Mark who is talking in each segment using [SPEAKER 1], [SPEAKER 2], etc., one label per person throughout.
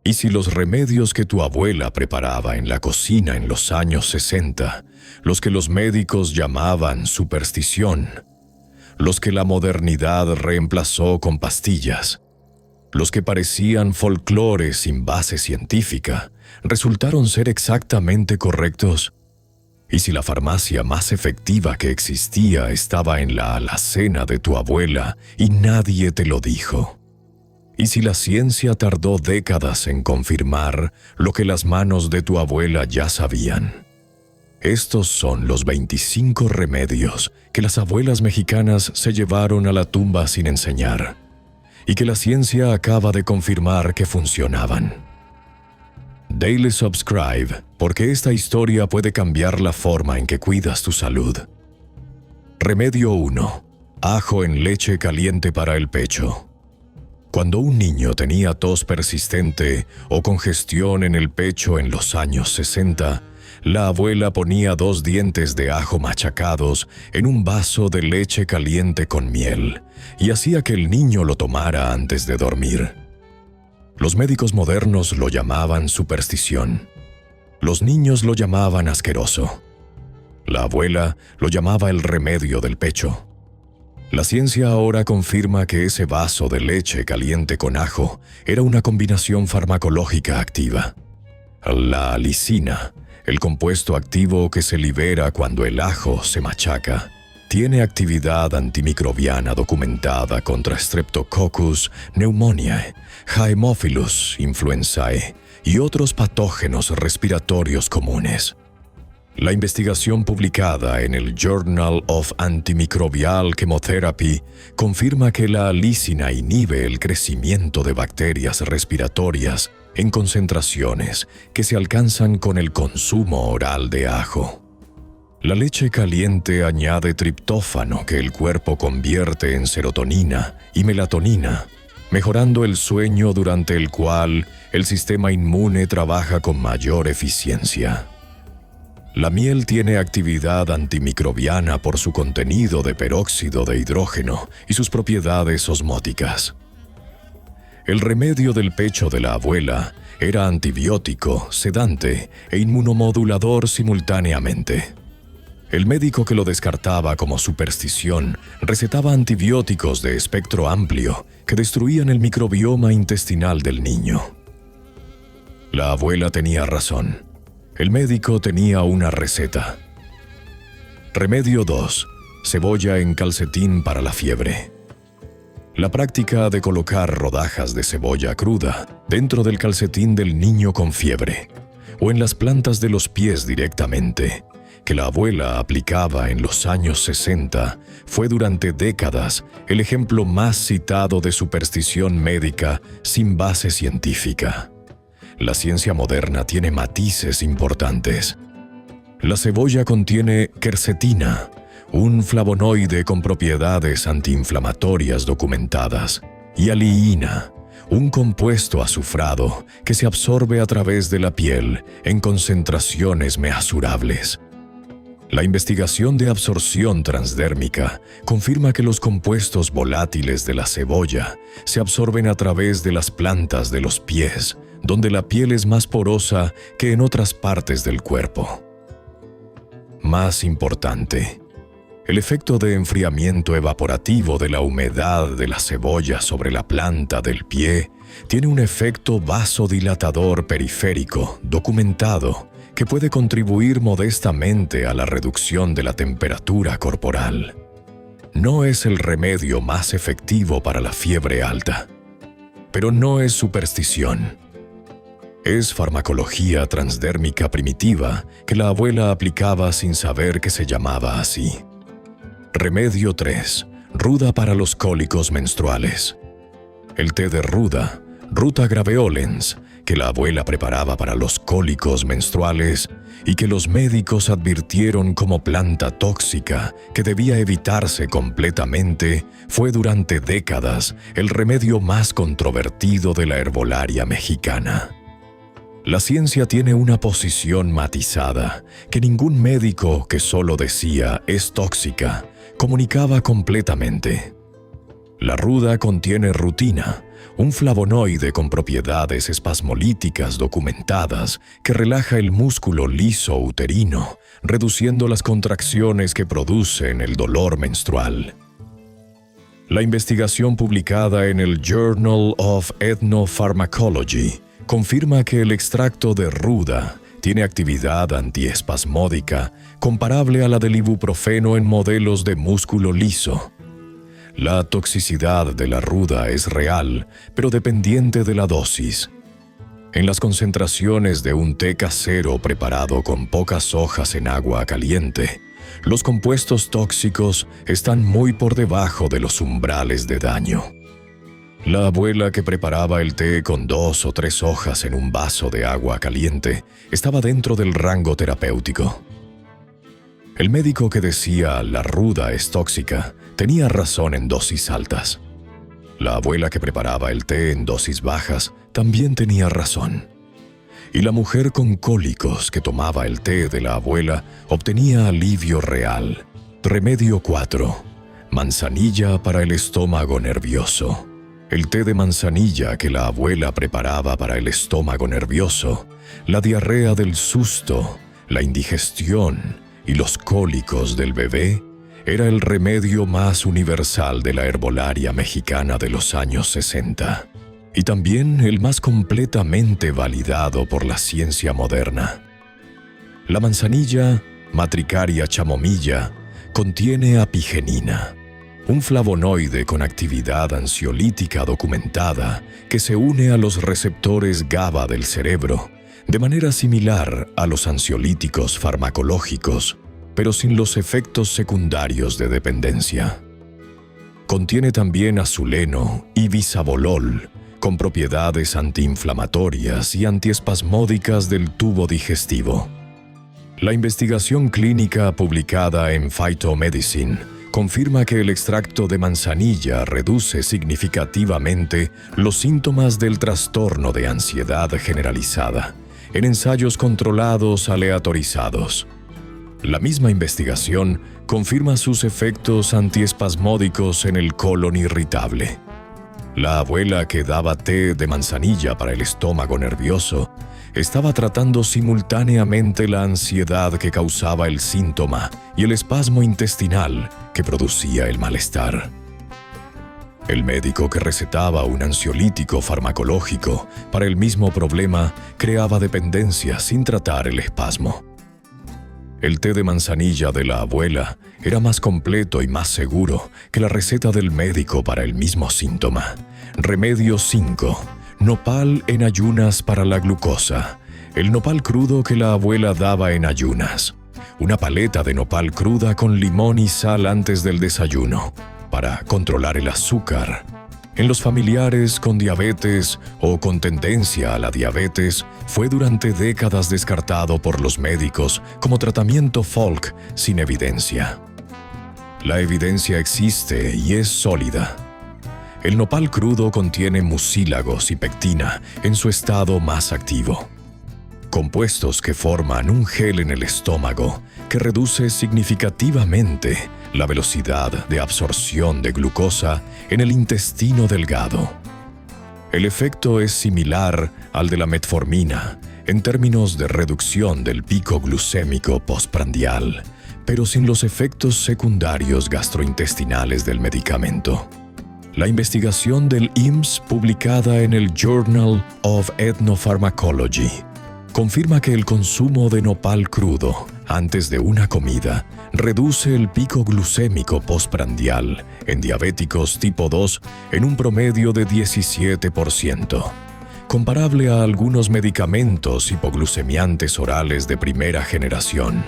[SPEAKER 1] ¿Y si los remedios que tu abuela preparaba en la cocina en los años 60, los que los médicos llamaban superstición, los que la modernidad reemplazó con pastillas, los que parecían folclore sin base científica, resultaron ser exactamente correctos? ¿Y si la farmacia más efectiva que existía estaba en la alacena de tu abuela y nadie te lo dijo? ¿Y si la ciencia tardó décadas en confirmar lo que las manos de tu abuela ya sabían? Estos son los 25 remedios que las abuelas mexicanas se llevaron a la tumba sin enseñar, y que la ciencia acaba de confirmar que funcionaban. Dale subscribe, porque esta historia puede cambiar la forma en que cuidas tu salud. Remedio 1. Ajo en leche caliente para el pecho. Cuando un niño tenía tos persistente o congestión en el pecho en los años 60, la abuela ponía 2 dientes de ajo machacados en un vaso de leche caliente con miel y hacía que el niño lo tomara antes de dormir. Los médicos modernos lo llamaban superstición. Los niños lo llamaban asqueroso. La abuela lo llamaba el remedio del pecho. La ciencia ahora confirma que ese vaso de leche caliente con ajo era una combinación farmacológica activa. La alicina, el compuesto activo que se libera cuando el ajo se machaca, tiene actividad antimicrobiana documentada contra Streptococcus pneumoniae, Haemophilus influenzae y otros patógenos respiratorios comunes. La investigación publicada en el Journal of Antimicrobial Chemotherapy confirma que la alicina inhibe el crecimiento de bacterias respiratorias en concentraciones que se alcanzan con el consumo oral de ajo. La leche caliente añade triptófano que el cuerpo convierte en serotonina y melatonina, mejorando el sueño durante el cual el sistema inmune trabaja con mayor eficiencia. La miel tiene actividad antimicrobiana por su contenido de peróxido de hidrógeno y sus propiedades osmóticas. El remedio del pecho de la abuela era antibiótico, sedante e inmunomodulador simultáneamente. El médico que lo descartaba como superstición recetaba antibióticos de espectro amplio que destruían el microbioma intestinal del niño. La abuela tenía razón. El médico tenía una receta. Remedio 2. Cebolla en calcetín para la fiebre. La práctica de colocar rodajas de cebolla cruda dentro del calcetín del niño con fiebre, o en las plantas de los pies directamente, que la abuela aplicaba en los años 60, fue durante décadas el ejemplo más citado de superstición médica sin base científica. La ciencia moderna tiene matices importantes. La cebolla contiene quercetina, un flavonoide con propiedades antiinflamatorias documentadas, y aliina, un compuesto azufrado que se absorbe a través de la piel en concentraciones mesurables. La investigación de absorción transdérmica confirma que los compuestos volátiles de la cebolla se absorben a través de las plantas de los pies, donde la piel es más porosa que en otras partes del cuerpo. Más importante, el efecto de enfriamiento evaporativo de la humedad de la cebolla sobre la planta del pie tiene un efecto vasodilatador periférico documentado que puede contribuir modestamente a la reducción de la temperatura corporal. No es el remedio más efectivo para la fiebre alta, pero no es superstición. Es farmacología transdérmica primitiva que la abuela aplicaba sin saber que se llamaba así. Remedio 3. Ruda para los cólicos menstruales. El té de ruda, Ruta graveolens, que la abuela preparaba para los cólicos menstruales y que los médicos advirtieron como planta tóxica que debía evitarse completamente, fue durante décadas el remedio más controvertido de la herbolaria mexicana. La ciencia tiene una posición matizada que ningún médico que solo decía es tóxica comunicaba completamente. La ruda contiene rutina, un flavonoide con propiedades espasmolíticas documentadas que relaja el músculo liso uterino, reduciendo las contracciones que producen el dolor menstrual. La investigación publicada en el Journal of Ethnopharmacology confirma que el extracto de ruda tiene actividad antiespasmódica comparable a la del ibuprofeno en modelos de músculo liso. La toxicidad de la ruda es real, pero dependiente de la dosis. En las concentraciones de un té casero preparado con pocas hojas en agua caliente, los compuestos tóxicos están muy por debajo de los umbrales de daño. La abuela que preparaba el té con 2 o 3 hojas en un vaso de agua caliente estaba dentro del rango terapéutico. El médico que decía la ruda es tóxica tenía razón en dosis altas. La abuela que preparaba el té en dosis bajas también tenía razón. Y la mujer con cólicos que tomaba el té de la abuela obtenía alivio real. Remedio 4. Manzanilla para el estómago nervioso. El té de manzanilla que la abuela preparaba para el estómago nervioso, la diarrea del susto, la indigestión y los cólicos del bebé era el remedio más universal de la herbolaria mexicana de los años 60 y también el más completamente validado por la ciencia moderna. La manzanilla, Matricaria chamomilla, contiene apigenina, un flavonoide con actividad ansiolítica documentada que se une a los receptores GABA del cerebro de manera similar a los ansiolíticos farmacológicos, pero sin los efectos secundarios de dependencia. Contiene también azuleno y bisabolol, con propiedades antiinflamatorias y antiespasmódicas del tubo digestivo. La investigación clínica publicada en Phytomedicine confirma que el extracto de manzanilla reduce significativamente los síntomas del trastorno de ansiedad generalizada en ensayos controlados aleatorizados. La misma investigación confirma sus efectos antiespasmódicos en el colon irritable. La abuela que daba té de manzanilla para el estómago nervioso estaba tratando simultáneamente la ansiedad que causaba el síntoma y el espasmo intestinal que producía el malestar. El médico que recetaba un ansiolítico farmacológico para el mismo problema creaba dependencia sin tratar el espasmo. El té de manzanilla de la abuela era más completo y más seguro que la receta del médico para el mismo síntoma. Remedio 5. Nopal en ayunas para la glucosa. El nopal crudo que la abuela daba en ayunas. Una paleta de nopal cruda con limón y sal antes del desayuno, para controlar el azúcar. En los familiares con diabetes o con tendencia a la diabetes, fue durante décadas descartado por los médicos como tratamiento folk sin evidencia. La evidencia existe y es sólida. El nopal crudo contiene mucílagos y pectina en su estado más activo, compuestos que forman un gel en el estómago que reduce significativamente la velocidad de absorción de glucosa en el intestino delgado. El efecto es similar al de la metformina en términos de reducción del pico glucémico postprandial, pero sin los efectos secundarios gastrointestinales del medicamento. La investigación del IMSS publicada en el Journal of Ethnopharmacology confirma que el consumo de nopal crudo antes de una comida reduce el pico glucémico postprandial en diabéticos tipo 2 en un promedio de 17%, comparable a algunos medicamentos hipoglucemiantes orales de primera generación.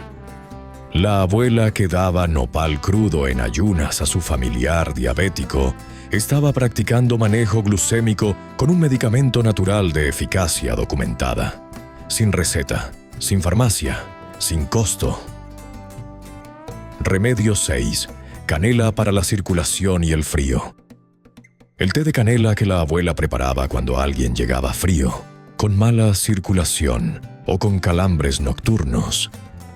[SPEAKER 1] La abuela que daba nopal crudo en ayunas a su familiar diabético estaba practicando manejo glucémico con un medicamento natural de eficacia documentada, sin receta, sin farmacia, sin costo. Remedio 6. Canela para la circulación y el frío. El té de canela que la abuela preparaba cuando alguien llegaba frío, con mala circulación o con calambres nocturnos.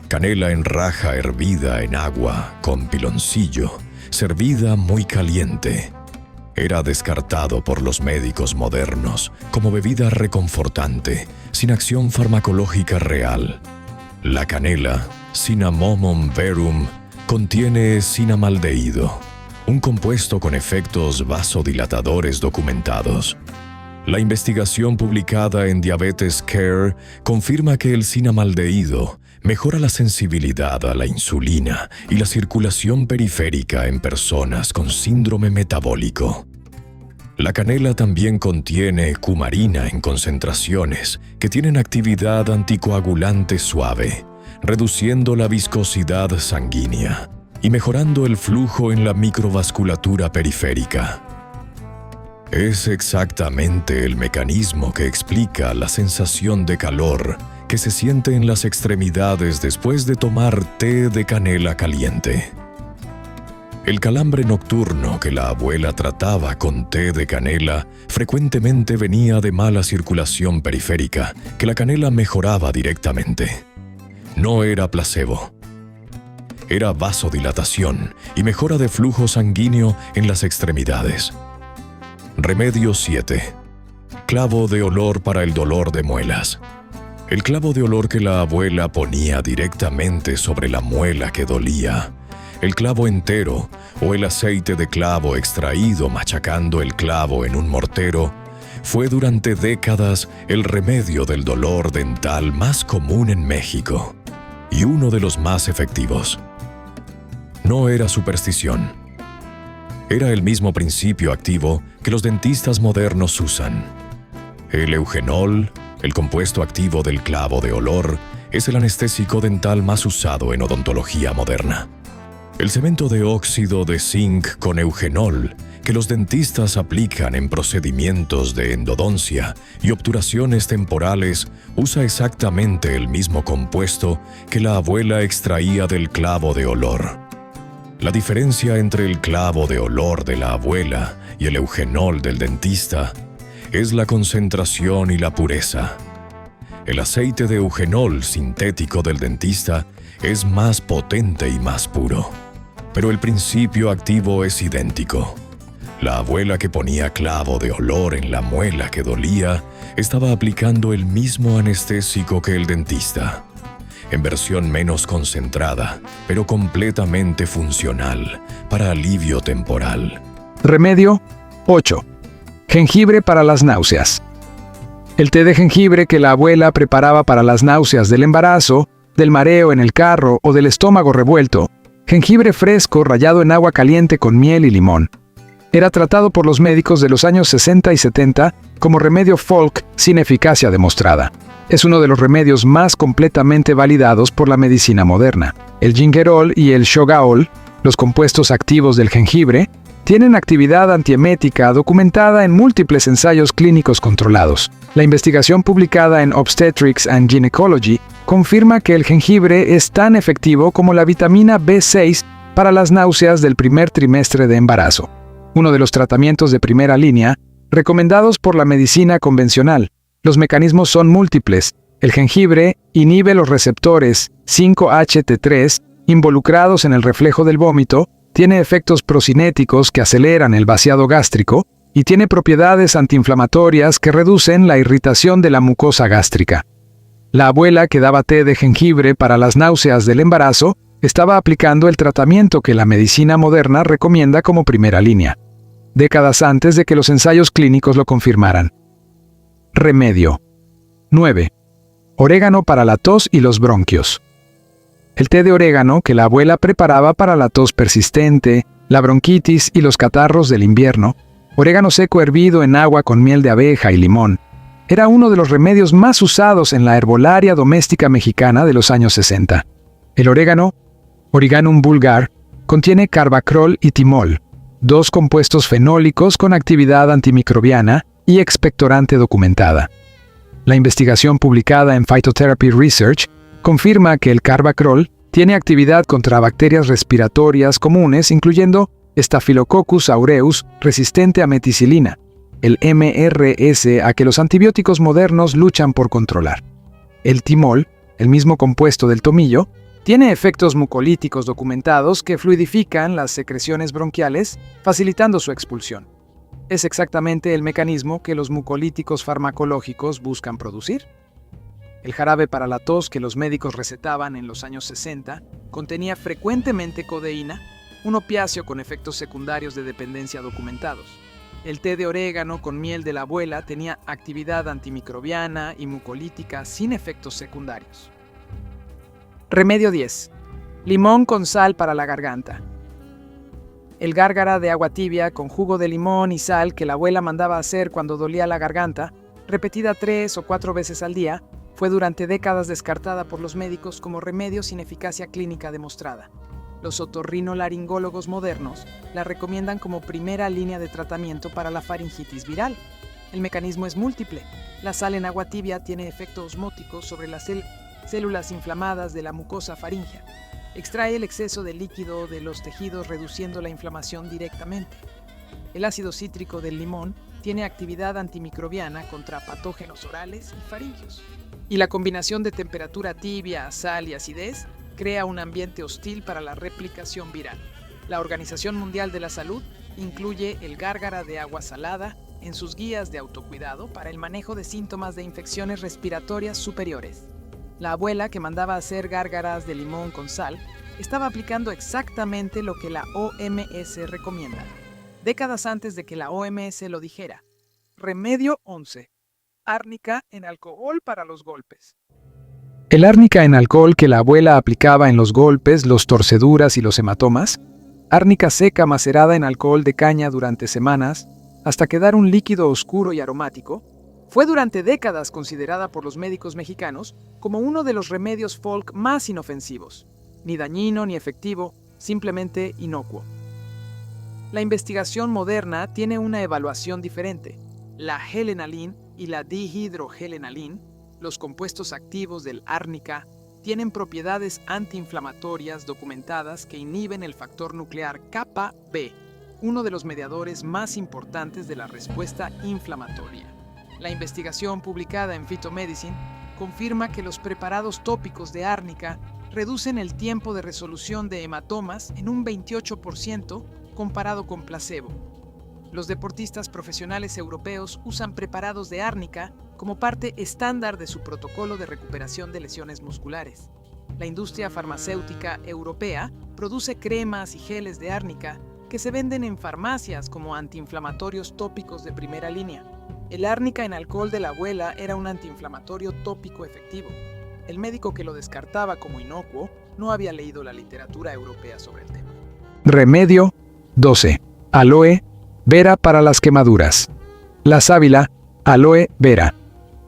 [SPEAKER 1] Canela en raja hervida en agua con piloncillo, servida muy caliente. Era descartado por los médicos modernos como bebida reconfortante, sin acción farmacológica real. La canela, Cinnamomum verum, contiene cinamaldehído, un compuesto con efectos vasodilatadores documentados. La investigación publicada en Diabetes Care confirma que el cinamaldehído mejora la sensibilidad a la insulina y la circulación periférica en personas con síndrome metabólico. La canela también contiene cumarina en concentraciones que tienen actividad anticoagulante suave, reduciendo la viscosidad sanguínea y mejorando el flujo en la microvasculatura periférica. Es exactamente el mecanismo que explica la sensación de calor que se siente en las extremidades después de tomar té de canela caliente. El calambre nocturno que la abuela trataba con té de canela frecuentemente venía de mala circulación periférica que la canela mejoraba directamente. No era placebo. Era vasodilatación y mejora de flujo sanguíneo en las extremidades. Remedio 7. Clavo de olor para el dolor de muelas. El clavo de olor que la abuela ponía directamente sobre la muela que dolía, el clavo entero o el aceite de clavo extraído machacando el clavo en un mortero, fue durante décadas el remedio del dolor dental más común en México y uno de los más efectivos. No era superstición. Era el mismo principio activo que los dentistas modernos usan. El eugenol, el compuesto activo del clavo de olor, es el anestésico dental más usado en odontología moderna. El cemento de óxido de zinc con eugenol, que los dentistas aplican en procedimientos de endodoncia y obturaciones temporales, usa exactamente el mismo compuesto que la abuela extraía del clavo de olor. La diferencia entre el clavo de olor de la abuela y el eugenol del dentista es la concentración y la pureza. El aceite de eugenol sintético del dentista es más potente y más puro, pero el principio activo es idéntico. La abuela que ponía clavo de olor en la muela que dolía estaba aplicando el mismo anestésico que el dentista, en versión menos concentrada, pero completamente funcional para alivio temporal.
[SPEAKER 2] Remedio 8. Jengibre para las náuseas. El té de jengibre que la abuela preparaba para las náuseas del embarazo, del mareo en el carro o del estómago revuelto, jengibre fresco rallado en agua caliente con miel y limón. Era tratado por los médicos de los años 60 y 70 como remedio folk sin eficacia demostrada. Es uno de los remedios más completamente validados por la medicina moderna. El gingerol y el shogaol, los compuestos activos del jengibre, tienen actividad antiemética documentada en múltiples ensayos clínicos controlados. La investigación publicada en Obstetrics and Gynecology confirma que el jengibre es tan efectivo como la vitamina B6 para las náuseas del primer trimestre de embarazo, uno de los tratamientos de primera línea recomendados por la medicina convencional. Los mecanismos son múltiples. El jengibre inhibe los receptores 5-HT3 involucrados en el reflejo del vómito, tiene efectos procinéticos que aceleran el vaciado gástrico y tiene propiedades antiinflamatorias que reducen la irritación de la mucosa gástrica. La abuela que daba té de jengibre para las náuseas del embarazo estaba aplicando el tratamiento que la medicina moderna recomienda como primera línea, décadas antes de que los ensayos clínicos lo confirmaran. Remedio 9. Orégano para la tos y los bronquios. El té de orégano que la abuela preparaba para la tos persistente, la bronquitis y los catarros del invierno, orégano seco hervido en agua con miel de abeja y limón, era uno de los remedios más usados en la herbolaria doméstica mexicana de los años 60. El orégano, Origanum vulgar, contiene carbacrol y timol, dos compuestos fenólicos con actividad antimicrobiana y expectorante documentada. La investigación publicada en Phytotherapy Research confirma que el carbacrol tiene actividad contra bacterias respiratorias comunes, incluyendo Staphylococcus aureus resistente a meticilina, el MRS a que los antibióticos modernos luchan por controlar. El timol, el mismo compuesto del tomillo, tiene efectos mucolíticos documentados que fluidifican las secreciones bronquiales, facilitando su expulsión. Es exactamente el mecanismo que los mucolíticos farmacológicos buscan producir. El jarabe para la tos que los médicos recetaban en los años 60 contenía frecuentemente codeína, un opiáceo con efectos secundarios de dependencia documentados. El té de orégano con miel de la abuela tenía actividad antimicrobiana y mucolítica sin efectos secundarios. Remedio 10. Limón con sal para la garganta. El gárgara de agua tibia con jugo de limón y sal que la abuela mandaba hacer cuando dolía la garganta, repetida 3 o 4 veces al día, fue durante décadas descartada por los médicos como remedio sin eficacia clínica demostrada. Los otorrinolaringólogos modernos la recomiendan como primera línea de tratamiento para la faringitis viral. El mecanismo es múltiple. La sal en agua tibia tiene efecto osmótico sobre las células inflamadas de la mucosa faríngea. Extrae el exceso de líquido de los tejidos reduciendo la inflamación directamente. El ácido cítrico del limón tiene actividad antimicrobiana contra patógenos orales y faríngeos. Y la combinación de temperatura tibia, sal y acidez crea un ambiente hostil para la replicación viral. La Organización Mundial de la Salud incluye el gárgara de agua salada en sus guías de autocuidado para el manejo de síntomas de infecciones respiratorias superiores. La abuela que mandaba hacer gárgaras de limón con sal estaba aplicando exactamente lo que la OMS recomienda, décadas antes de que la OMS lo dijera. Remedio 11. Árnica en alcohol para los golpes. El árnica en alcohol que la abuela aplicaba en los golpes, los torceduras y los hematomas, árnica seca macerada en alcohol de caña durante semanas, hasta quedar un líquido oscuro y aromático, fue durante décadas considerada por los médicos mexicanos como uno de los remedios folk más inofensivos, ni dañino ni efectivo, simplemente inocuo. La investigación moderna tiene una evaluación diferente. La helenalin y la dihidrohelenalin, los compuestos activos del árnica, tienen propiedades antiinflamatorias documentadas que inhiben el factor nuclear kappa B, uno de los mediadores más importantes de la respuesta inflamatoria. La investigación publicada en Phytomedicine confirma que los preparados tópicos de árnica reducen el tiempo de resolución de hematomas en un 28% comparado con placebo. Los deportistas profesionales europeos usan preparados de árnica como parte estándar de su protocolo de recuperación de lesiones musculares. La industria farmacéutica europea produce cremas y geles de árnica que se venden en farmacias como antiinflamatorios tópicos de primera línea. El árnica en alcohol de la abuela era un antiinflamatorio tópico efectivo. El médico que lo descartaba como inocuo no había leído la literatura europea sobre el tema. Remedio 12. Aloe vera para las quemaduras. La sábila, aloe vera,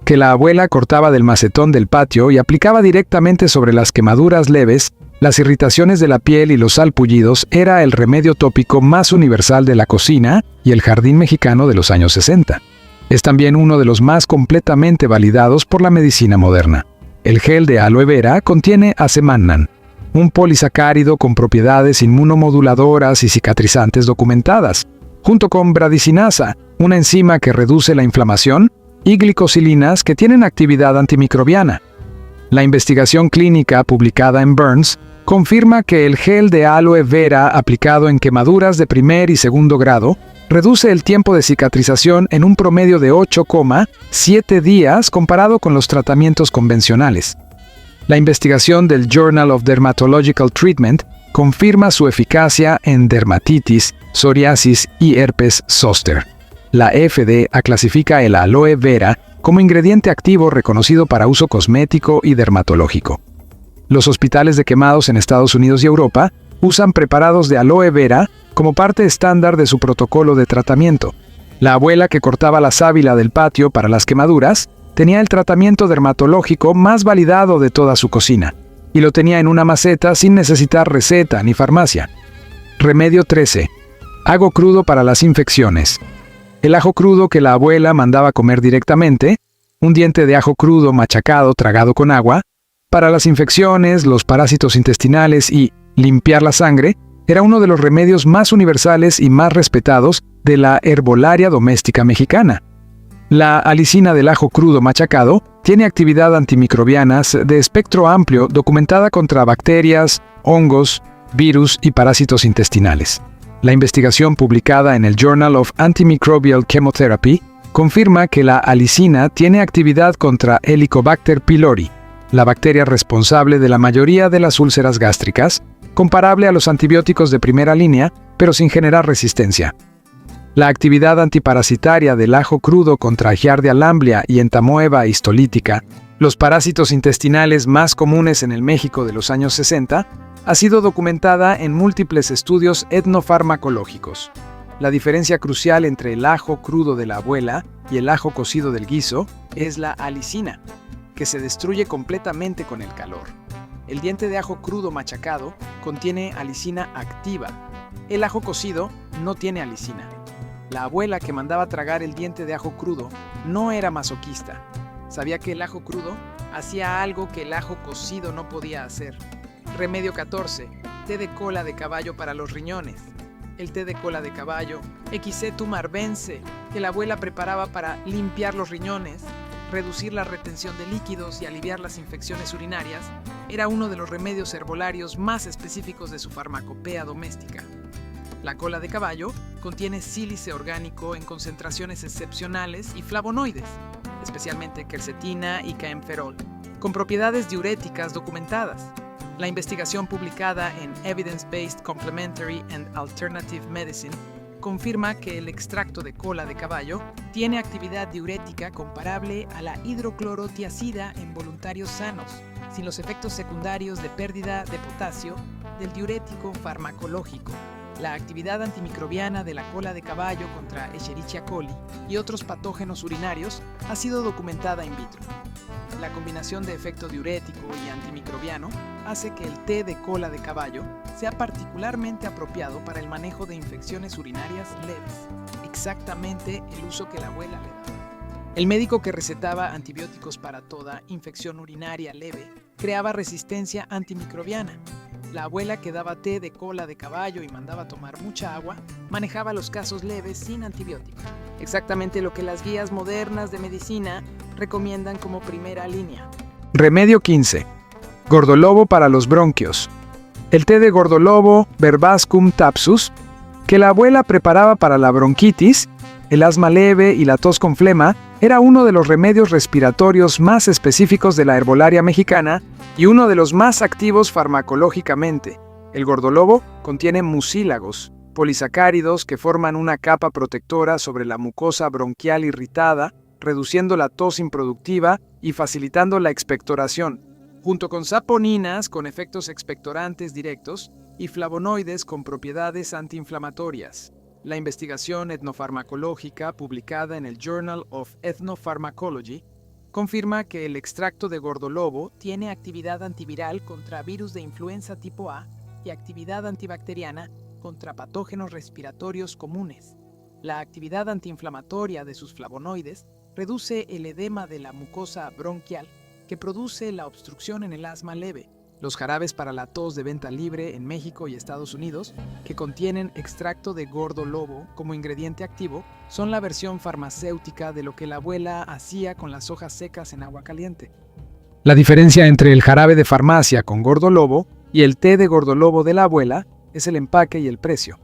[SPEAKER 2] que la abuela cortaba del macetón del patio y aplicaba directamente sobre las quemaduras leves, las irritaciones de la piel y los salpullidos, era el remedio tópico más universal de la cocina y el jardín mexicano de los años 60. Es también uno de los más completamente validados por la medicina moderna. El gel de aloe vera contiene acemannan, un polisacárido con propiedades inmunomoduladoras y cicatrizantes documentadas, junto con bradicinasa, una enzima que reduce la inflamación, y glicosilinas que tienen actividad antimicrobiana. La investigación clínica publicada en Burns confirma que el gel de aloe vera aplicado en quemaduras de primer y segundo grado reduce el tiempo de cicatrización en un promedio de 8,7 días comparado con los tratamientos convencionales. La investigación del Journal of Dermatological Treatment confirma su eficacia en dermatitis, psoriasis y herpes zóster. La FDA clasifica el aloe vera como ingrediente activo reconocido para uso cosmético y dermatológico. Los hospitales de quemados en Estados Unidos y Europa usan preparados de aloe vera como parte estándar de su protocolo de tratamiento. La abuela que cortaba la sábila del patio para las quemaduras tenía el tratamiento dermatológico más validado de toda su cocina, y lo tenía en una maceta sin necesitar receta ni farmacia. Remedio 13. Ajo crudo para las infecciones. El ajo crudo que la abuela mandaba comer directamente, un diente de ajo crudo machacado tragado con agua, para las infecciones, los parásitos intestinales y limpiar la sangre, era uno de los remedios más universales y más respetados de la herbolaria doméstica mexicana. La alicina del ajo crudo machacado tiene actividad antimicrobiana de espectro amplio documentada contra bacterias, hongos, virus y parásitos intestinales. La investigación publicada en el Journal of Antimicrobial Chemotherapy confirma que la alicina tiene actividad contra Helicobacter pylori, la bacteria responsable de la mayoría de las úlceras gástricas, comparable a los antibióticos de primera línea, pero sin generar resistencia. La actividad antiparasitaria del ajo crudo contra Giardia lamblia y Entamoeba histolítica, los parásitos intestinales más comunes en el México de los años 60, ha sido documentada en múltiples estudios etnofarmacológicos. La diferencia crucial entre el ajo crudo de la abuela y el ajo cocido del guiso es la alicina, que se destruye completamente con el calor. El diente de ajo crudo machacado contiene alicina activa. El ajo cocido no tiene alicina. La abuela que mandaba tragar el diente de ajo crudo no era masoquista. Sabía que el ajo crudo hacía algo que el ajo cocido no podía hacer. Remedio 14. Té de cola de caballo para los riñones. El té de cola de caballo, Equisetum arvense, que la abuela preparaba para limpiar los riñones, reducir la retención de líquidos y aliviar las infecciones urinarias, era uno de los remedios herbolarios más específicos de su farmacopea doméstica. La cola de caballo contiene sílice orgánico en concentraciones excepcionales y flavonoides, especialmente quercetina y caemferol, con propiedades diuréticas documentadas. La investigación publicada en Evidence-Based Complementary and Alternative Medicine confirma que el extracto de cola de caballo tiene actividad diurética comparable a la hidroclorotiazida en voluntarios sanos, sin los efectos secundarios de pérdida de potasio del diurético farmacológico. La actividad antimicrobiana de la cola de caballo contra Escherichia coli y otros patógenos urinarios ha sido documentada in vitro. La combinación de efecto diurético y antimicrobiano hace que el té de cola de caballo sea particularmente apropiado para el manejo de infecciones urinarias leves, exactamente el uso que la abuela le daba. El médico que recetaba antibióticos para toda infección urinaria leve creaba resistencia antimicrobiana. La abuela que daba té de cola de caballo y mandaba tomar mucha agua manejaba los casos leves sin antibióticos, exactamente lo que las guías modernas de medicina recomiendan como primera línea. Remedio 15. Gordolobo para los bronquios. El té de gordolobo, Verbascum thapsus, que la abuela preparaba para la bronquitis, el asma leve y la tos con flema, era uno de los remedios respiratorios más específicos de la herbolaria mexicana y uno de los más activos farmacológicamente. El gordolobo contiene mucílagos, polisacáridos que forman una capa protectora sobre la mucosa bronquial irritada, reduciendo la tos improductiva y facilitando la expectoración, junto con saponinas con efectos expectorantes directos y flavonoides con propiedades antiinflamatorias. La investigación etnofarmacológica publicada en el Journal of Ethnopharmacology confirma que el extracto de gordolobo tiene actividad antiviral contra virus de influenza tipo A y actividad antibacteriana contra patógenos respiratorios comunes. La actividad antiinflamatoria de sus flavonoides reduce el edema de la mucosa bronquial que produce la obstrucción en el asma leve. Los jarabes para la tos de venta libre en México y Estados Unidos, que contienen extracto de gordolobo como ingrediente activo, son la versión farmacéutica de lo que la abuela hacía con las hojas secas en agua caliente. La diferencia entre el jarabe de farmacia con gordolobo y el té de gordolobo de la abuela es el empaque y el precio.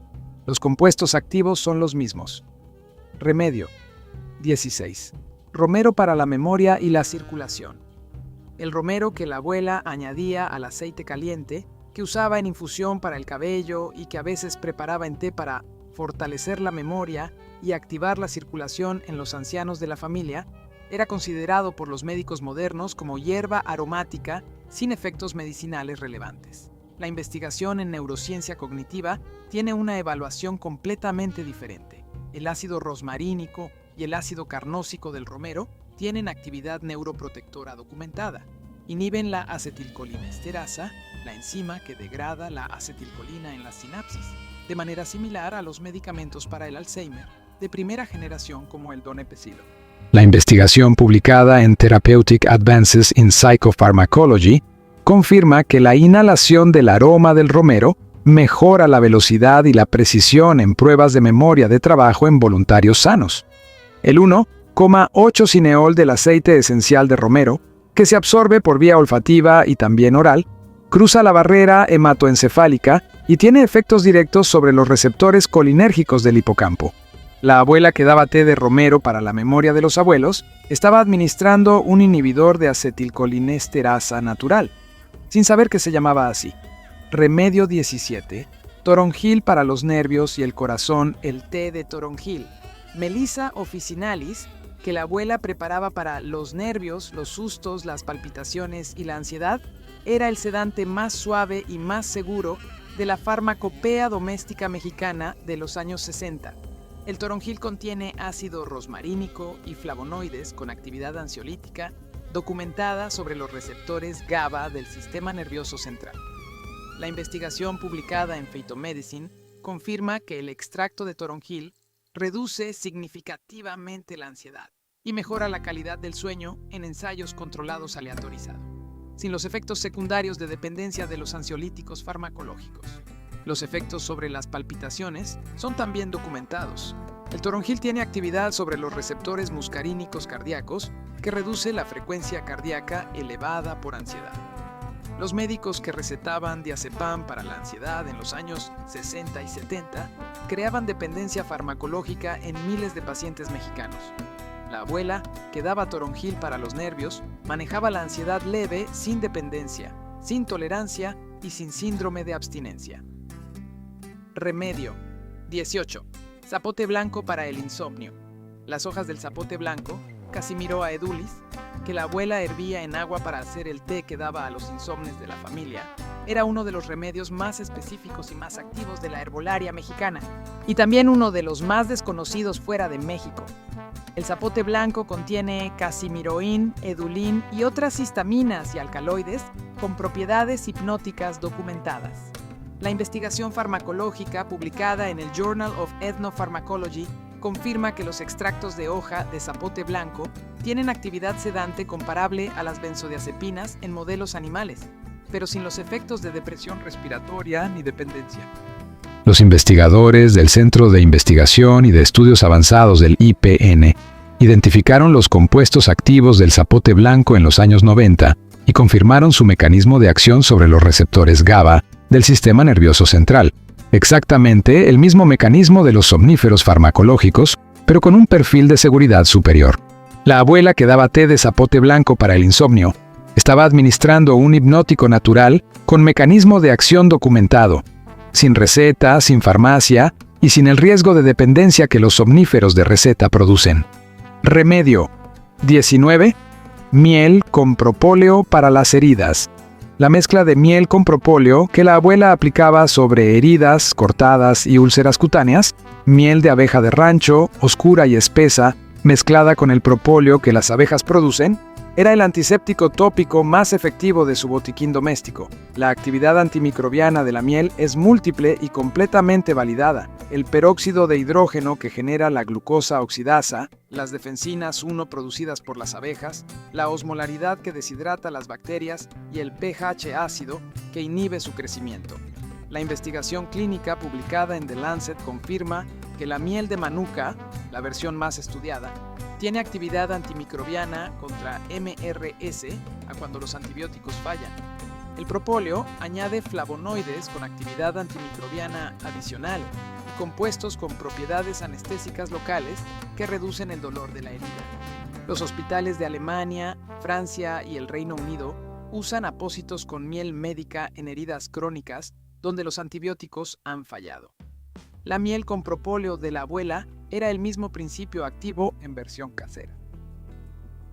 [SPEAKER 2] Los compuestos activos son los mismos. Remedio 16. Romero para la memoria y la circulación. El romero que la abuela añadía al aceite caliente, que usaba en infusión para el cabello y que a veces preparaba en té para fortalecer la memoria y activar la circulación en los ancianos de la familia, era considerado por los médicos modernos como hierba aromática sin efectos medicinales relevantes. La investigación en neurociencia cognitiva tiene una evaluación completamente diferente. El ácido rosmarínico y el ácido carnósico del romero tienen actividad neuroprotectora documentada. Inhiben la acetilcolinesterasa, la enzima que degrada la acetilcolina en la sinapsis, de manera similar a los medicamentos para el Alzheimer de primera generación como el donepezilo. La investigación publicada en Therapeutic Advances in Psychopharmacology confirma que la inhalación del aroma del romero mejora la velocidad y la precisión en pruebas de memoria de trabajo en voluntarios sanos. El 1,8-cineol del aceite esencial de romero, que se absorbe por vía olfativa y también oral, cruza la barrera hematoencefálica y tiene efectos directos sobre los receptores colinérgicos del hipocampo. La abuela que daba té de romero para la memoria de los abuelos estaba administrando un inhibidor de acetilcolinesterasa natural, sin saber que se llamaba así. Remedio 17. Toronjil para los nervios y el corazón, el té de toronjil. Melissa officinalis, que la abuela preparaba para los nervios, los sustos, las palpitaciones y la ansiedad, era el sedante más suave y más seguro de la farmacopea doméstica mexicana de los años 60. El toronjil contiene ácido rosmarínico y flavonoides con actividad ansiolítica documentada sobre los receptores GABA del sistema nervioso central. La investigación publicada en Phytomedicine confirma que el extracto de toronjil reduce significativamente la ansiedad y mejora la calidad del sueño en ensayos controlados aleatorizados, sin los efectos secundarios de dependencia de los ansiolíticos farmacológicos. Los efectos sobre las palpitaciones son también documentados. El toronjil tiene actividad sobre los receptores muscarínicos cardíacos que reduce la frecuencia cardíaca elevada por ansiedad. Los médicos que recetaban diazepam para la ansiedad en los años 60 y 70 creaban dependencia farmacológica en miles de pacientes mexicanos. La abuela, que daba toronjil para los nervios, manejaba la ansiedad leve sin dependencia, sin tolerancia y sin síndrome de abstinencia. Remedio 18. Zapote blanco para el insomnio. Las hojas del zapote blanco, Casimiroa edulis, que la abuela hervía en agua para hacer el té que daba a los insomnes de la familia, era uno de los remedios más específicos y más activos de la herbolaria mexicana, y también uno de los más desconocidos fuera de México. El zapote blanco contiene casimiroín, edulín y otras histaminas y alcaloides con propiedades hipnóticas documentadas. La investigación farmacológica publicada en el Journal of Ethnopharmacology confirma que los extractos de hoja de zapote blanco tienen actividad sedante comparable a las benzodiazepinas en modelos animales, pero sin los efectos de depresión respiratoria ni dependencia.
[SPEAKER 3] Los investigadores del Centro de Investigación y de Estudios Avanzados del IPN identificaron los compuestos activos del zapote blanco en los años 90 y confirmaron su mecanismo de acción sobre los receptores GABA del sistema nervioso central. Exactamente el mismo mecanismo de los somníferos farmacológicos, pero con un perfil de seguridad superior. La abuela que daba té de zapote blanco para el insomnio estaba administrando un hipnótico natural con mecanismo de acción documentado, sin receta, sin farmacia y sin el riesgo de dependencia que los somníferos de receta producen. Remedio 19. Miel con propóleo para las heridas. La mezcla de miel con propóleo que la abuela aplicaba sobre heridas, cortadas y úlceras cutáneas, miel de abeja de rancho, oscura y espesa, mezclada con el propóleo que las abejas producen, era el antiséptico tópico más efectivo de su botiquín doméstico. La actividad antimicrobiana de la miel es múltiple y completamente validada. El peróxido de hidrógeno que genera la glucosa oxidasa, las defensinas 1 producidas por las abejas, la osmolaridad que deshidrata las bacterias y el pH ácido que inhibe su crecimiento. La investigación clínica publicada en The Lancet confirma que la miel de manuka, la versión más estudiada, tiene actividad antimicrobiana contra MRS a cuando los antibióticos fallan. El propóleo añade flavonoides con actividad antimicrobiana adicional y compuestos con propiedades anestésicas locales que reducen el dolor de la herida. Los hospitales de Alemania, Francia y el Reino Unido usan apósitos con miel médica en heridas crónicas donde los antibióticos han fallado. La miel con propóleo de la abuela era el mismo principio activo en versión casera.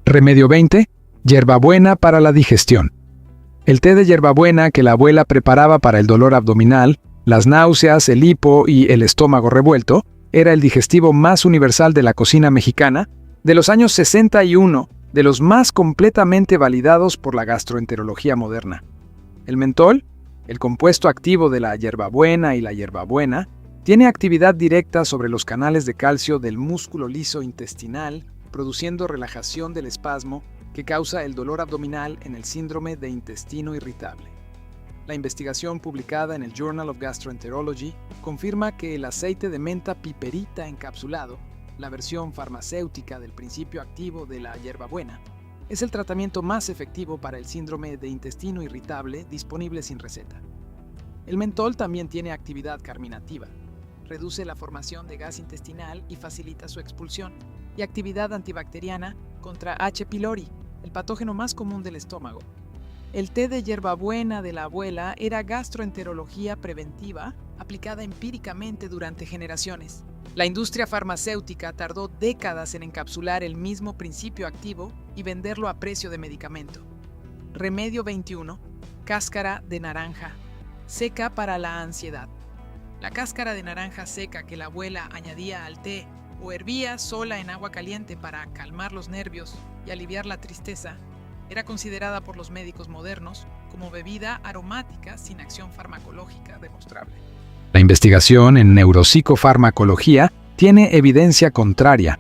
[SPEAKER 2] Remedio 20. Hierbabuena para la digestión. El té de hierbabuena que la abuela preparaba para el dolor abdominal, las náuseas, el hipo y el estómago revuelto era el digestivo más universal de la cocina mexicana de los años 61, de los más completamente validados por la gastroenterología moderna. El mentol, el compuesto activo de la hierbabuena y la hierbabuena, tiene actividad directa sobre los canales de calcio del músculo liso intestinal, produciendo relajación del espasmo que causa el dolor abdominal en el síndrome de intestino irritable. La investigación publicada en el Journal of Gastroenterology confirma que el aceite de menta piperita encapsulado, la versión farmacéutica del principio activo de la hierbabuena, es el tratamiento más efectivo para el síndrome de intestino irritable disponible sin receta. El mentol también tiene actividad carminativa. Reduce la formación de gas intestinal y facilita su expulsión, y actividad antibacteriana contra H. pylori, el patógeno más común del estómago. El té de hierbabuena de la abuela era gastroenterología preventiva aplicada empíricamente durante generaciones. La industria farmacéutica tardó décadas en encapsular el mismo principio activo y venderlo a precio de medicamento. Remedio 21. Cáscara de naranja. Seca para la ansiedad. La cáscara de naranja seca que la abuela añadía al té o hervía sola en agua caliente para calmar los nervios y aliviar la tristeza, era considerada por los médicos modernos como bebida aromática sin acción farmacológica demostrable.
[SPEAKER 3] La investigación en neuropsicofarmacología tiene evidencia contraria.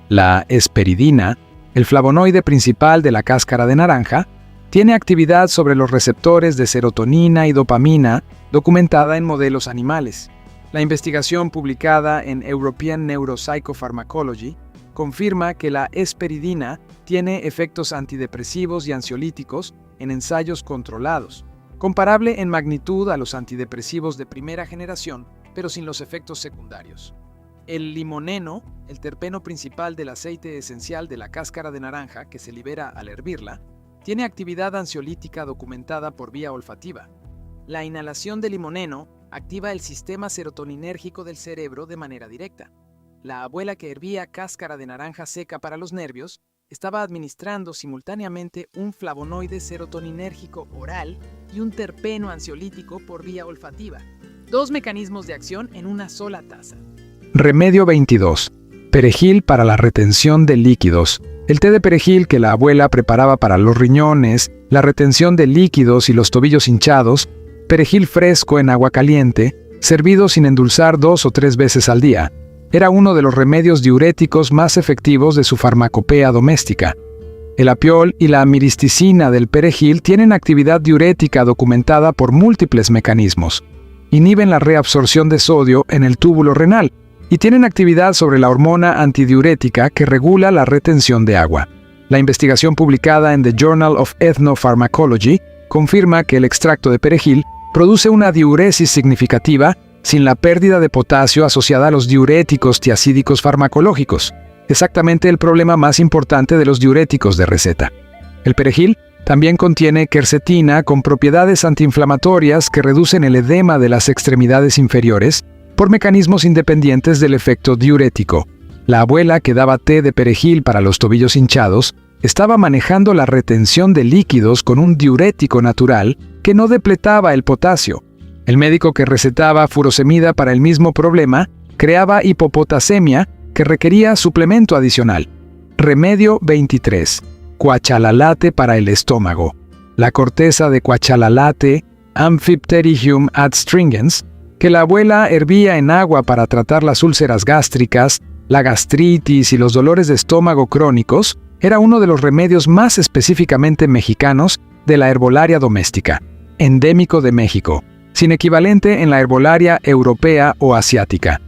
[SPEAKER 3] La hesperidina, el flavonoide principal de la cáscara de naranja, tiene actividad sobre los receptores de serotonina y dopamina documentada en modelos animales. La investigación publicada en European Neuropsychopharmacology confirma que la hesperidina tiene efectos antidepresivos y ansiolíticos en ensayos controlados, comparable en magnitud a los antidepresivos de primera generación, pero sin los efectos secundarios. El limoneno, el terpeno principal del aceite esencial de la cáscara de naranja que se libera al hervirla, tiene actividad ansiolítica documentada por vía olfativa. La inhalación de limoneno activa el sistema serotoninérgico del cerebro de manera directa. La abuela que hervía cáscara de naranja seca para los nervios estaba administrando simultáneamente un flavonoide serotoninérgico oral y un terpeno ansiolítico por vía olfativa. 2 mecanismos de acción en una sola taza. Remedio 22. Perejil para la retención de líquidos. El té de perejil que la abuela preparaba para los riñones, la retención de líquidos y los tobillos hinchados, perejil fresco en agua caliente, servido sin endulzar 2 o 3 veces al día. Era uno de los remedios diuréticos más efectivos de su farmacopea doméstica. El apiol y la miristicina del perejil tienen actividad diurética documentada por múltiples mecanismos. Inhiben la reabsorción de sodio en el túbulo renal y tienen actividad sobre la hormona antidiurética que regula la retención de agua. La investigación publicada en The Journal of Ethnopharmacology confirma que el extracto de perejil produce una diuresis significativa sin la pérdida de potasio asociada a los diuréticos tiacídicos farmacológicos, exactamente el problema más importante de los diuréticos de receta. El perejil también contiene quercetina con propiedades antiinflamatorias que reducen el edema de las extremidades inferiores por mecanismos independientes del efecto diurético. La abuela que daba té de perejil para los tobillos hinchados estaba manejando la retención de líquidos con un diurético natural que no depletaba el potasio. El médico que recetaba furosemida para el mismo problema creaba hipopotasemia que requería suplemento adicional. Remedio 23. Cuachalalate para el estómago. La corteza de cuachalalate, Amphipterygium adstringens, que la abuela hervía en agua para tratar las úlceras gástricas, la gastritis y los dolores de estómago crónicos, era uno de los remedios más específicamente mexicanos de la herbolaria doméstica, endémico de México, sin equivalente en la herbolaria europea o asiática.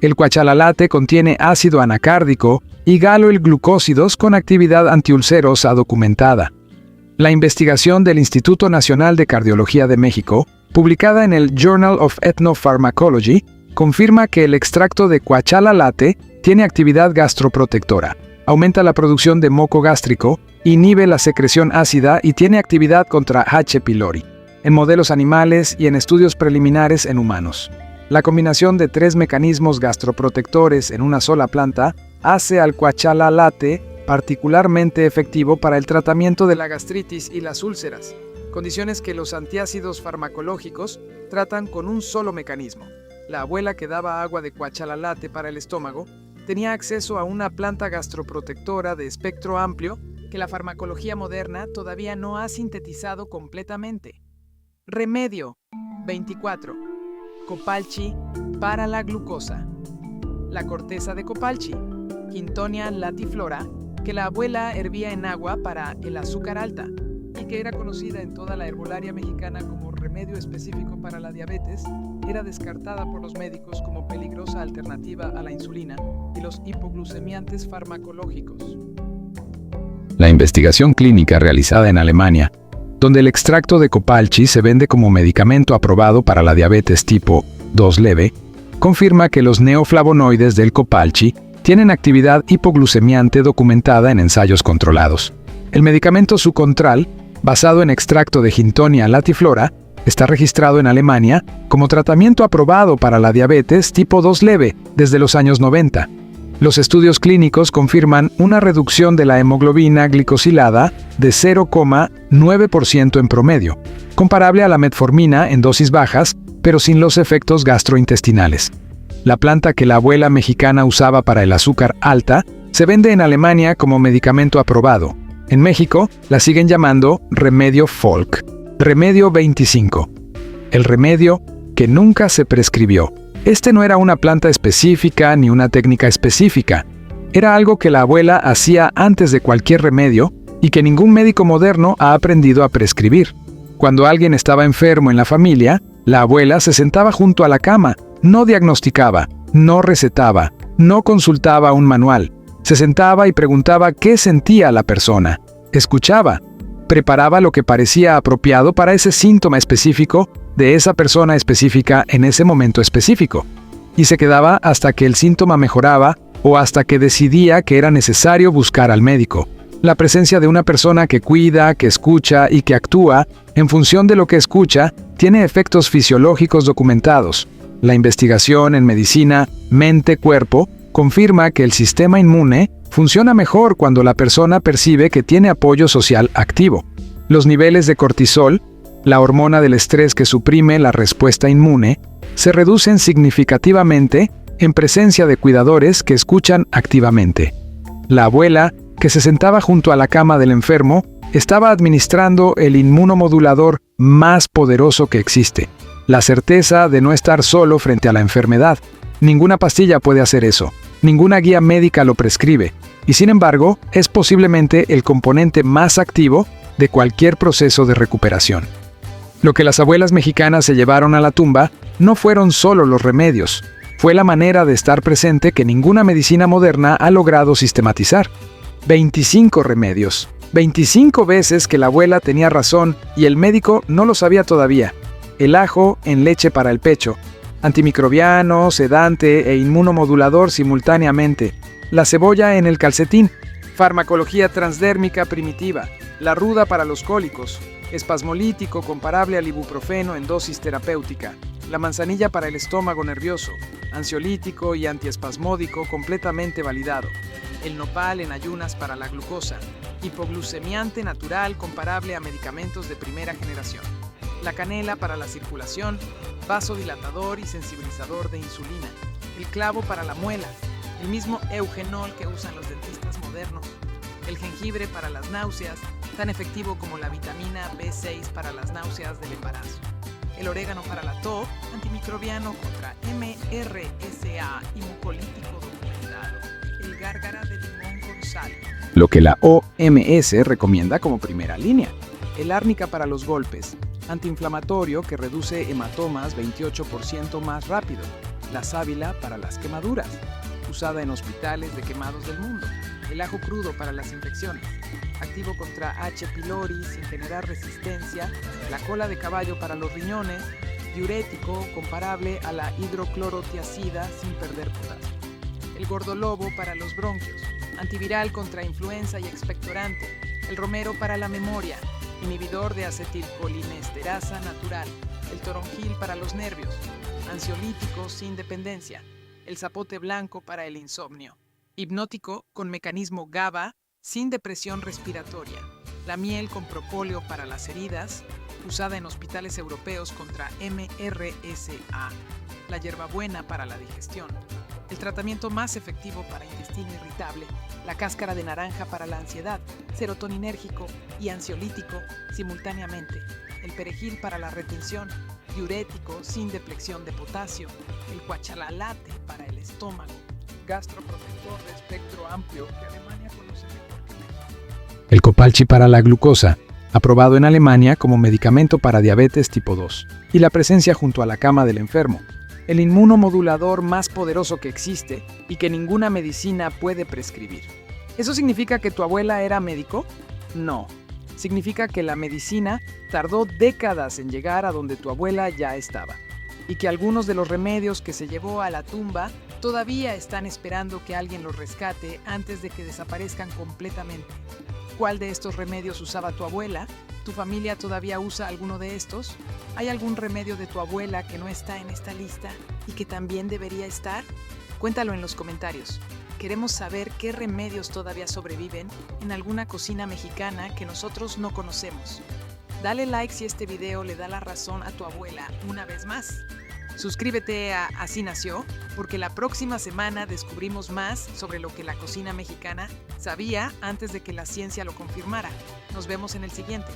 [SPEAKER 3] El cuachalalate contiene ácido anacárdico y galoilglucósidos con actividad antiulcerosa documentada. La investigación del Instituto Nacional de Cardiología de México, publicada en el Journal of Ethnopharmacology, confirma que el extracto de cuachalalate tiene actividad gastroprotectora, aumenta la producción de moco gástrico, inhibe la secreción ácida y tiene actividad contra H. pylori, en modelos animales y en estudios preliminares en humanos. La combinación de 3 mecanismos gastroprotectores en una sola planta hace al cuachalalate particularmente efectivo para el tratamiento de la gastritis y las úlceras, condiciones que los antiácidos farmacológicos tratan con un solo mecanismo. La abuela que daba agua de cuachalalate para el estómago tenía acceso a una planta gastroprotectora de espectro amplio que la farmacología moderna todavía no ha sintetizado completamente. Remedio 24. Copalchi para la glucosa. La corteza de copalchi, Quintonia latiflora, que la abuela hervía en agua para el azúcar alta y que era conocida en toda la herbolaria mexicana como remedio específico para la diabetes, era descartada por los médicos como peligrosa alternativa a la insulina y los hipoglucemiantes farmacológicos. La investigación clínica realizada en Alemania
[SPEAKER 2] donde el extracto de copalchi se vende como medicamento aprobado para la diabetes tipo 2 leve, confirma que los neoflavonoides del copalchi tienen actividad hipoglucemiante documentada en ensayos controlados. El medicamento Sucontral, basado en extracto de Gintonia latiflora, está registrado en Alemania como tratamiento aprobado para la diabetes tipo 2 leve desde los años 90. Los estudios clínicos confirman una reducción de la hemoglobina glicosilada de 0,9% en promedio, comparable a la metformina en dosis bajas, pero sin los efectos gastrointestinales. La planta que la abuela mexicana usaba para el azúcar alta se vende en Alemania como medicamento aprobado. En México la siguen llamando Remedio Folk. Remedio 25. El remedio que nunca se prescribió. Este no era una planta específica ni una técnica específica. Era algo que la abuela hacía antes de cualquier remedio y que ningún médico moderno ha aprendido a prescribir. Cuando alguien estaba enfermo en la familia, la abuela se sentaba junto a la cama, no diagnosticaba, no recetaba, no consultaba un manual. Se sentaba y preguntaba qué sentía la persona. Escuchaba. Preparaba lo que parecía apropiado para ese síntoma específico de esa persona específica en ese momento específico. Y se quedaba hasta que el síntoma mejoraba o hasta que decidía que era necesario buscar al médico. La presencia de una persona que cuida, que escucha y que actúa en función de lo que escucha tiene efectos fisiológicos documentados. La investigación en medicina mente-cuerpo confirma que el sistema inmune funciona mejor cuando la persona percibe que tiene apoyo social activo. Los niveles de cortisol, la hormona del estrés que suprime la respuesta inmune, se reducen significativamente en presencia de cuidadores que escuchan activamente. La abuela, que se sentaba junto a la cama del enfermo, estaba administrando el inmunomodulador más poderoso que existe. La certeza de no estar solo frente a la enfermedad. Ninguna pastilla puede hacer eso. Ninguna guía médica lo prescribe. Y sin embargo, es posiblemente el componente más activo de cualquier proceso de recuperación. Lo que las abuelas mexicanas se llevaron a la tumba no fueron solo los remedios. Fue la manera de estar presente que ninguna medicina moderna ha logrado sistematizar. 25 remedios. 25 veces que la abuela tenía razón y el médico no lo sabía todavía. El ajo en leche para el pecho. Antimicrobiano, sedante e inmunomodulador simultáneamente. La cebolla en el calcetín. Farmacología transdérmica primitiva. La ruda para los cólicos. Espasmolítico comparable al ibuprofeno en dosis terapéutica. La manzanilla para el estómago nervioso. Ansiolítico y antiespasmódico completamente validado. El nopal en ayunas para la glucosa. Hipoglucemiante natural comparable a medicamentos de primera generación. La canela para la circulación. Vasodilatador y sensibilizador de insulina. El clavo para la muela. El mismo eugenol que usan los dentistas modernos. El jengibre para las náuseas, tan efectivo como la vitamina B6 para las náuseas del embarazo. El orégano para la tos, antimicrobiano contra MRSA y mucolítico documentado. El gárgara de limón con sal, lo que la OMS recomienda como primera línea. El árnica para los golpes, antiinflamatorio que reduce hematomas 28% más rápido. La sábila para las quemaduras, usada en hospitales de quemados del mundo. El ajo crudo para las infecciones, activo contra H. pylori sin generar resistencia. La cola de caballo para los riñones, diurético comparable a la hidroclorotiazida sin perder potasio. El gordolobo para los bronquios, antiviral contra influenza y expectorante. El romero para la memoria, inhibidor de acetilcolinesterasa natural. El toronjil para los nervios, ansiolítico sin dependencia. El zapote blanco para el insomnio. Hipnótico con mecanismo GABA sin depresión respiratoria. La miel con propóleo para las heridas, usada en hospitales europeos contra MRSA. La hierbabuena para la digestión. El tratamiento más efectivo para intestino irritable. La cáscara de naranja para la ansiedad, serotoninérgico y ansiolítico simultáneamente. El perejil para la retención, diurético sin depleción de potasio. El cuachalalate para el estómago, gastroprotector de espectro amplio que Alemania conoce mejor que México. El copalchi para la glucosa, aprobado en Alemania como medicamento para diabetes tipo 2, y la presencia junto a la cama del enfermo. El inmunomodulador más poderoso que existe y que ninguna medicina puede prescribir. ¿Eso significa que tu abuela era médico? No. significa que la medicina tardó décadas en llegar a donde tu abuela ya estaba, y que algunos de los remedios que se llevó a la tumba todavía están esperando que alguien los rescate antes de que desaparezcan completamente. ¿Cuál de estos remedios usaba tu abuela? ¿Tu familia todavía usa alguno de estos? ¿Hay algún remedio de tu abuela que no está en esta lista y que también debería estar? Cuéntalo en los comentarios. Queremos saber qué remedios todavía sobreviven en alguna cocina mexicana que nosotros no conocemos. Dale like si este video le da la razón a tu abuela una vez más. Suscríbete a Así Nació, porque la próxima semana descubrimos más sobre lo que la cocina mexicana sabía antes de que la ciencia lo confirmara. Nos vemos en el siguiente.